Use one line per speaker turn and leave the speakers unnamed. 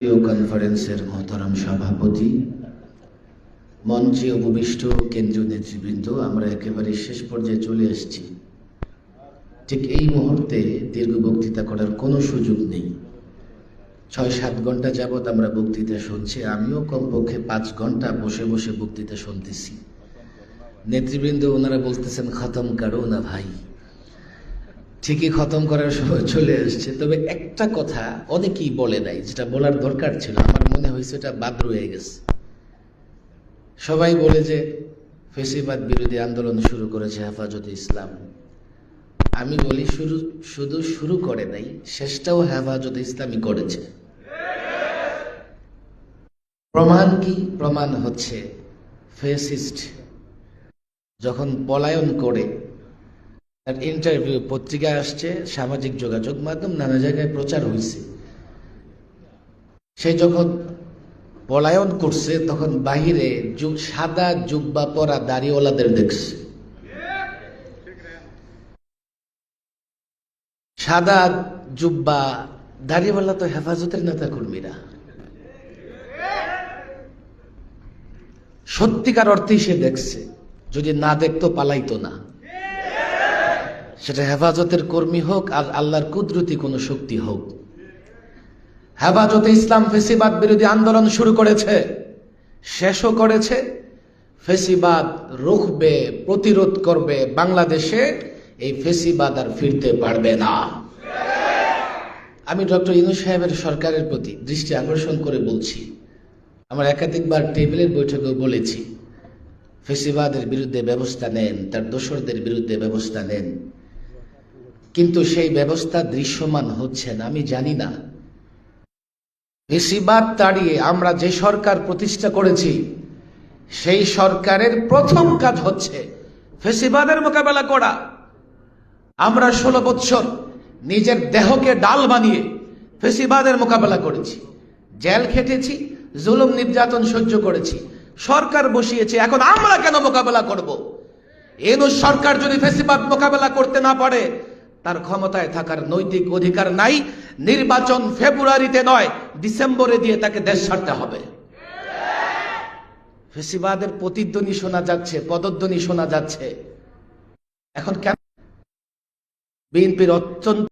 কনফারেন্সের মহতারাম সভাপতি, মঞ্চে উপবিষ্ট কেন্দ্রীয় নেতৃবৃন্দ, আমরা একেবারে শেষ পর্যায়ে চলে এসেছি। ঠিক এই মুহূর্তে দীর্ঘ বক্তৃতা করার কোনো সুযোগ নেই। ৬-৭ ঘন্টা যাবৎ আমরা বক্তৃতা শুনছি। আমিও কমপক্ষে ৫ ঘন্টা বসে বসে বক্তৃতা শুনতেছি। নেতৃবৃন্দ ওনারা বলতেছেন খতম করো না ভাই। ঠিকই খতম করার সময় চলে আসছে। তবে একটা কথা অনেকেই বলে নাই, যেটা বলার দরকার ছিল। আমার মনে হয়েছে এটা বাদ রয়ে গেছে। সবাই বলে যে ফ্যাসিবাদ বিরোধী আন্দোলন শুরু করেছে হেফাজতে ইসলাম। আমি বলি শুধু শুরু করে নাই, শেষটাও হেফাজতে ইসলামই করেছে। প্রমাণ কি? প্রমাণ হচ্ছে ফ্যাসিস্ট যখন পলায়ন করে, তার ইন্টারভিউ পত্রিকায় আসছে, সামাজিক যোগাযোগ মাধ্যম নানা জায়গায় প্রচার হয়েছে। সে যখন পলায়ন করছে তখন বাহিরে সাদা জুব্বা পরা দাড়িওয়ালাদের দেখছে। সাদা জুব্বা দাড়িওয়ালা তো হেফাজতের নেতা কর্মীরা। সত্যিকার অর্থেই সে দেখছে, যদি না দেখতো পালাইতো না। সেটা হেফাজতের কর্মী হোক আর আল্লাহর কুদরতি কোনো শক্তি হোক। হেফাজতে ইসলাম ফ্যাসিবাদ বিরোধী আন্দোলন শুরু করেছে, শেষও করেছে। ফ্যাসিবাদ রুখবে, প্রতিরোধ করবে। বাংলাদেশে এই ফ্যাসিবাদ আর ফিরতে পারবে না। আমি ডক্টর ইউনূস সাহেবের সরকারের প্রতি দৃষ্টি আকর্ষণ করে বলছি, আমার একাধিকবার টেবিলের বৈঠকেও বলেছি, ফ্যাসিবাদের বিরুদ্ধে ব্যবস্থা নেন, তার দোসরদের বিরুদ্ধে ব্যবস্থা নেন। কিন্তু সেই ব্যবস্থা দৃশ্যমান হচ্ছে না। আমি জানি না, ফ্যাসিবাদ তাড়িয়ে আমরা যে সরকার প্রতিষ্ঠা করেছি, সেই সরকারের প্রথম কাজ হচ্ছে ফ্যাসিবাদের মোকাবেলা করা। আমরা 16 বছর নিজের দেহকে ডাল বানিয়ে ফ্যাসিবাদের মোকাবেলা করেছি, জেল খেটেছি, জুলুম নির্যাতন সহ্য করেছি, সরকার বসিয়েছে। এখন আমরা কেন মোকাবেলা করব? ইউনূস সরকার যদি ফ্যাসিবাদ মোকাবেলা করতে না পারে, তার ক্ষমতায় থাকার নৈতিক অধিকার নাই। নির্বাচন ফেব্রুয়ারিতে নয়, ডিসেম্বরে দিয়ে তাকে দেশ ছাড়তে হবে। ফ্যাসিবাদের প্রতিধ্বনি শোনা যাচ্ছে, পদধ্বনি শোনা যাচ্ছে। এখন কেন বিএনপির অত্যন্ত